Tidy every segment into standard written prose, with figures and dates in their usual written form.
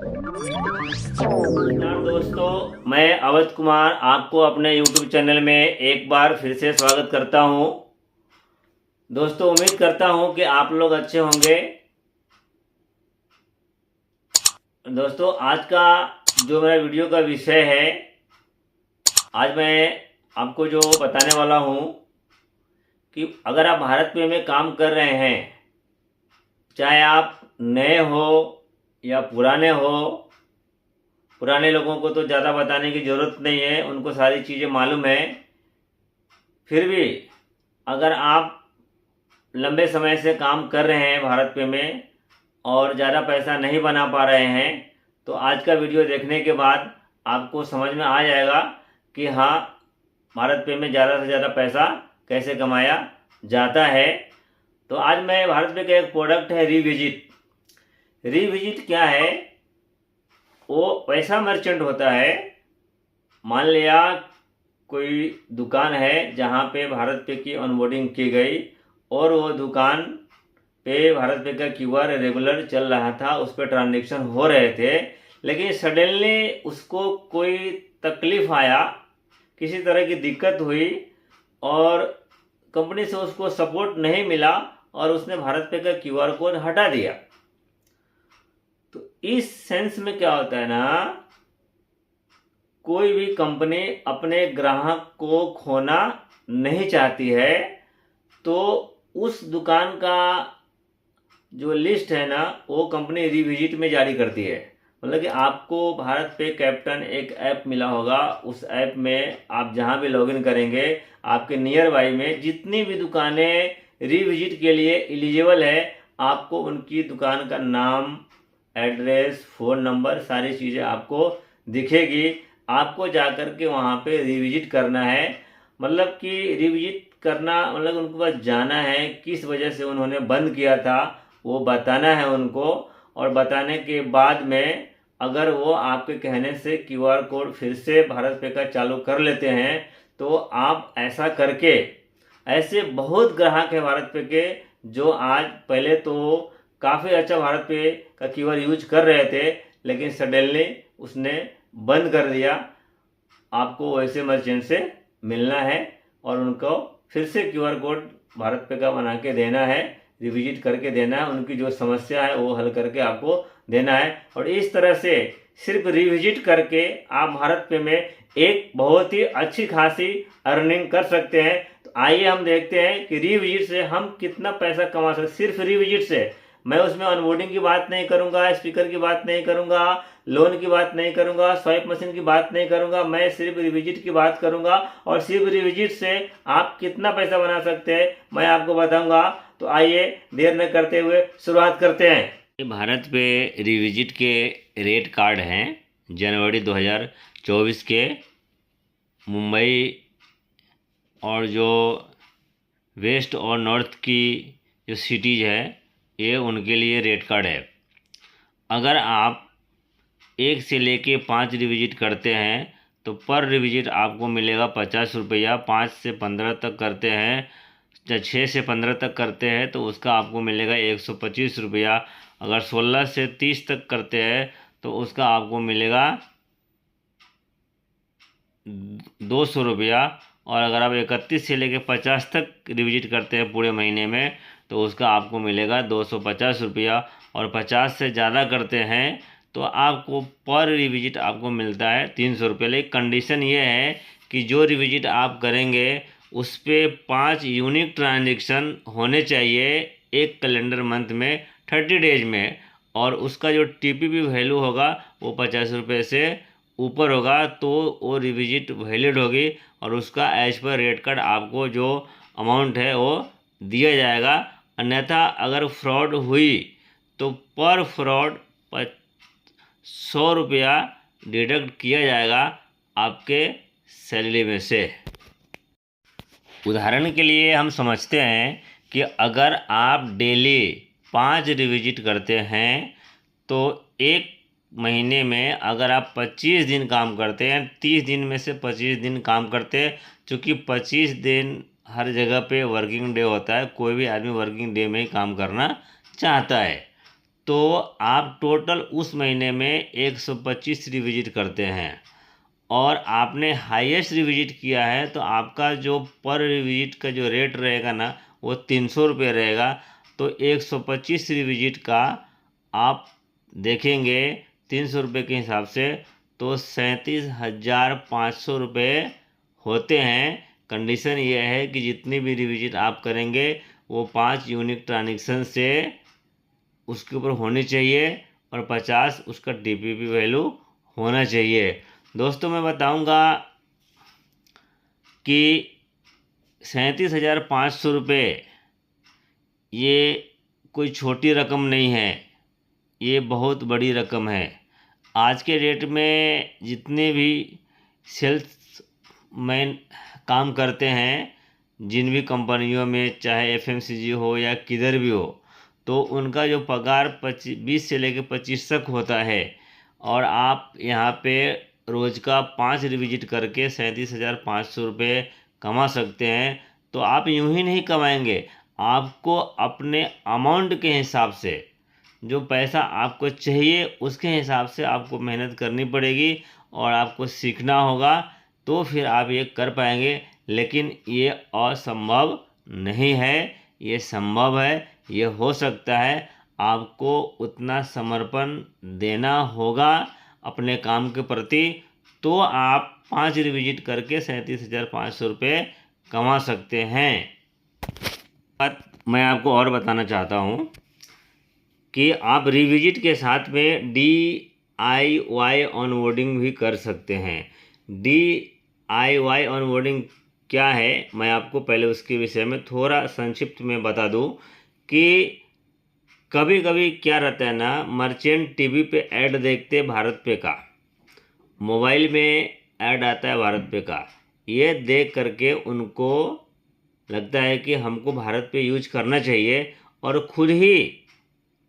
नमस्कार दोस्तों, मैं अवध कुमार आपको अपने YouTube चैनल में एक बार फिर से स्वागत करता हूं। दोस्तों, उम्मीद करता हूं कि आप लोग अच्छे होंगे। दोस्तों, आज का जो मेरा वीडियो का विषय है, आज मैं आपको जो बताने वाला हूं कि अगर आप भारत में काम कर रहे हैं, चाहे आप नए हो या पुराने हो, पुराने लोगों को तो ज़्यादा बताने की ज़रूरत नहीं है, उनको सारी चीज़ें मालूम है। फिर भी अगर आप लंबे समय से काम कर रहे हैं भारत पे में और ज़्यादा पैसा नहीं बना पा रहे हैं, तो आज का वीडियो देखने के बाद आपको समझ में आ जाएगा कि हाँ, भारत पे में ज़्यादा से ज़्यादा पैसा कैसे कमाया जाता है। तो आज मैं भारत पे का एक प्रोडक्ट है रिविजिट। रिविजिट क्या है? वो पैसा मर्चेंट होता है। मान लिया कोई दुकान है जहाँ पे भारत पे की ऑनबोर्डिंग की गई और वो दुकान पे भारत पे का क्यूआर रेगुलर चल रहा था, उस पर ट्रांजेक्शन हो रहे थे, लेकिन सडनली उसको कोई तकलीफ आया, किसी तरह की दिक्कत हुई और कंपनी से उसको सपोर्ट नहीं मिला और उसने भारत पे का क्यूआर कोड हटा दिया। तो इस सेंस में क्या होता है ना, कोई भी कंपनी अपने ग्राहक को खोना नहीं चाहती है, तो उस दुकान का जो लिस्ट है ना, वो कंपनी रिविजिट में जारी करती है। मतलब कि आपको भारत पे कैप्टन एक ऐप मिला होगा, उस ऐप में आप जहां भी लॉगिन करेंगे, आपके नियर बाई में जितनी भी दुकानें रिविजिट के लिए एलिजिबल है, आपको उनकी दुकान का नाम, एड्रेस, फ़ोन नंबर, सारी चीज़ें आपको दिखेगी। आपको जाकर के वहाँ पे रिविजिट करना है। मतलब कि रिविजिट करना मतलब उनके पास जाना है, किस वजह से उन्होंने बंद किया था वो बताना है उनको, और बताने के बाद में अगर वो आपके कहने से क्यूआर कोड फिर से भारत पे का चालू कर लेते हैं, तो आप ऐसा करके, ऐसे बहुत ग्राहक है भारत पे के जो आज पहले तो काफ़ी अच्छा भारत पे का क्यूआर यूज कर रहे थे, लेकिन सडनली उसने बंद कर दिया। आपको वैसे मर्चेंट से मिलना है और उनको फिर से क्यूआर कोड भारत पे का बना के देना है, रिविजिट करके देना है, उनकी जो समस्या है वो हल करके आपको देना है। और इस तरह से सिर्फ रिविजिट करके आप भारत पे में एक बहुत ही अच्छी खासी अर्निंग कर सकते हैं। तो आइए हम देखते हैं कि रिविजिट से हम कितना पैसा कमा सकते। सिर्फ रिविजिट से, मैं उसमें ऑनबोर्डिंग की बात नहीं करूंगा, स्पीकर की बात नहीं करूंगा, लोन की बात नहीं करूंगा, स्वाइप मशीन की बात नहीं करूंगा, मैं सिर्फ रिविजिट की बात करूंगा। और सिर्फ रिविजिट से आप कितना पैसा बना सकते हैं मैं आपको बताऊंगा। तो आइए देर न करते हुए शुरुआत करते हैं। ये भारत पे रिविजिट के रेट कार्ड हैं जनवरी 2024 के। मुंबई और जो वेस्ट और नॉर्थ की जो सिटीज़ है, ये उनके लिए रेट कार्ड है। अगर आप 1 से लेके 5 रिविजिट करते हैं तो पर रिविजिट आपको मिलेगा 50 रुपया। 5 से 15 तक करते हैं, या 6 से 15 तक करते हैं तो उसका आपको मिलेगा 125 रुपया। अगर 16 से 30 तक करते हैं तो उसका आपको मिलेगा 200 रुपया। और अगर आप 31 से लेके 50 तक रिविजिट करते हैं पूरे महीने में तो उसका आपको मिलेगा 250 रुपया। और 50 से ज़्यादा करते हैं तो आपको पर रिविजिट आपको मिलता है 300 रुपये। लेकिन कंडीशन ये है कि जो रिविजिट आप करेंगे उस पर 5 यूनिक ट्रांजेक्शन होने चाहिए एक कैलेंडर मंथ में, 30 डेज में, और उसका जो टीपीपी वैल्यू होगा वो 50 रुपये से ऊपर होगा, तो वो रिविजिट वैलिड होगी और उसका एज पर रेट कार्ड आपको जो अमाउंट है वो दिया जाएगा। अन्यथा अगर फ्रॉड हुई तो पर फ्रॉड 100 रुपया डिडक्ट किया जाएगा आपके सैलरी में से। उदाहरण के लिए हम समझते हैं कि अगर आप डेली 5 रिविजिट करते हैं तो एक महीने में अगर आप 25 दिन काम करते हैं, 30 दिन में से 25 दिन काम करते हैं, चूँकि 25 दिन हर जगह पे वर्किंग डे होता है, कोई भी आदमी वर्किंग डे में ही काम करना चाहता है, तो आप टोटल उस महीने में 125 रिविजिट करते हैं और आपने हाईएस्ट रिविजिट किया है तो आपका जो पर रिविजिट का जो रेट रहेगा ना वो 300 रुपये रहेगा। तो 125 रिविजिट का आप देखेंगे 300 रुपये के हिसाब से तो 37,500 रुपये होते हैं। कंडीशन ये है कि जितनी भी रिविजिट आप करेंगे वो 5 यूनिक ट्रांजेक्शन से उसके ऊपर होनी चाहिए और 50 उसका DPP वैल्यू होना चाहिए। दोस्तों मैं बताऊंगा कि 37,500 रुपये ये कोई छोटी रकम नहीं है, ये बहुत बड़ी रकम है। आज के डेट में जितने भी सेल्समैन काम करते हैं जिन भी कंपनियों में, चाहे FMCG हो या किधर भी हो, तो उनका जो पगार 20 से लेकर 25 तक होता है और आप यहाँ पे रोज़ का 5 रिविजिट करके 37,500 रुपये कमा सकते हैं। तो आप यूं ही नहीं कमाएंगे, आपको अपने अमाउंट के हिसाब से, जो पैसा आपको चाहिए उसके हिसाब से आपको मेहनत करनी पड़ेगी और आपको सीखना होगा, तो फिर आप ये कर पाएंगे। लेकिन ये असंभव नहीं है, ये संभव है, ये हो सकता है। आपको उतना समर्पण देना होगा अपने काम के प्रति, तो आप 5 रिविजिट करके 37,500 रुपये कमा सकते हैं। बात मैं आपको और बताना चाहता हूँ कि आप रिविजिट के साथ में DIY ऑनबोर्डिंग भी कर सकते हैं। DIY ऑनबोर्डिंग क्या है, मैं आपको पहले उसके विषय में थोड़ा संक्षिप्त में बता दूं कि कभी कभी क्या रहता है ना, मर्चेंट टीवी पे ऐड देखते भारत पे का, मोबाइल में ऐड आता है भारत पे का, ये देख करके उनको लगता है कि हमको भारत पे यूज करना चाहिए और खुद ही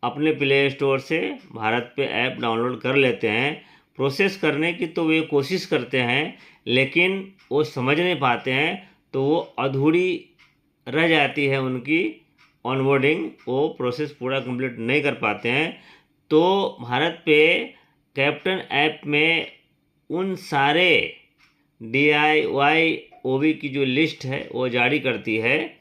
अपने प्ले स्टोर से भारत पे ऐप डाउनलोड कर लेते हैं। प्रोसेस करने की तो वे कोशिश करते हैं लेकिन वो समझ नहीं पाते हैं, तो वो अधूरी रह जाती है उनकी ऑनबोर्डिंग, वो प्रोसेस पूरा कंप्लीट नहीं कर पाते हैं। तो भारत पे कैप्टन ऐप में उन सारे DIY OB की जो लिस्ट है वो जारी करती है।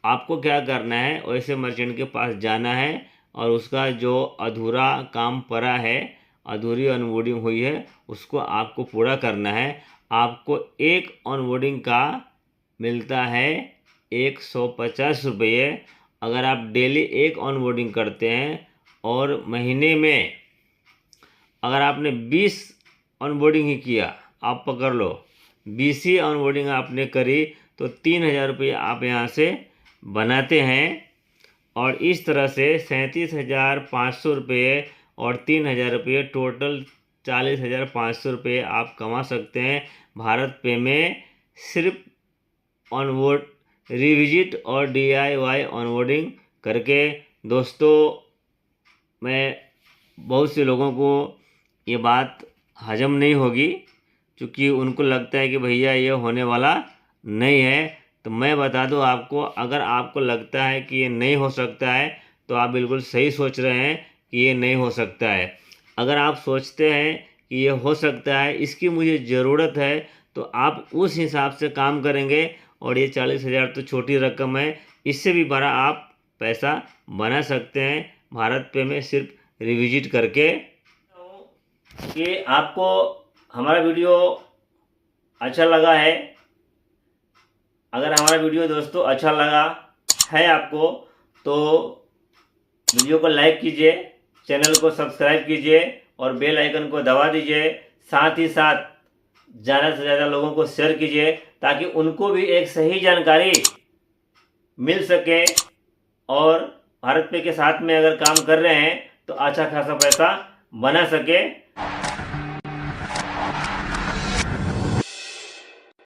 आपको क्या करना है, वैसे मर्चेंट के पास जाना है और उसका जो अधूरा काम पड़ा है, अधूरी ऑनबोर्डिंग हुई है, उसको आपको पूरा करना है। आपको एक ऑनबोर्डिंग का मिलता है 150 रुपये। अगर आप डेली एक ऑनबोर्डिंग करते हैं और महीने में अगर आपने 20 ऑनबोर्डिंग ही किया, आप पकड़ लो 20 ही ऑनबोर्डिंग आपने करी, तो 3,000 रुपये आप यहाँ से बनाते हैं। और इस तरह से 37,500 रुपये और 3,000 रुपये, टोटल 40,500 रुपये आप कमा सकते हैं भारत पे में, सिर्फ ऑनबोर्ड रिविजिट और DIY ऑनबोर्डिंग करके। दोस्तों मैं बहुत से लोगों को ये बात हजम नहीं होगी, क्योंकि उनको लगता है कि भैया ये होने वाला नहीं है। तो मैं बता दूं आपको, अगर आपको लगता है कि ये नहीं हो सकता है तो आप बिल्कुल सही सोच रहे हैं कि ये नहीं हो सकता है। अगर आप सोचते हैं कि ये हो सकता है, इसकी मुझे ज़रूरत है, तो आप उस हिसाब से काम करेंगे और ये 40,000 तो छोटी रकम है, इससे भी बड़ा आप पैसा बना सकते हैं भारत पे में सिर्फ रिविजिट करके। कि आपको हमारा वीडियो अच्छा लगा है, अगर हमारा वीडियो दोस्तों अच्छा लगा है आपको, तो वीडियो को लाइक कीजिए, चैनल को सब्सक्राइब कीजिए और बेल आइकन को दबा दीजिए। साथ ही साथ ज़्यादा से ज़्यादा लोगों को शेयर कीजिए ताकि उनको भी एक सही जानकारी मिल सके और भारत पे के साथ में अगर काम कर रहे हैं तो अच्छा खासा पैसा बना सके।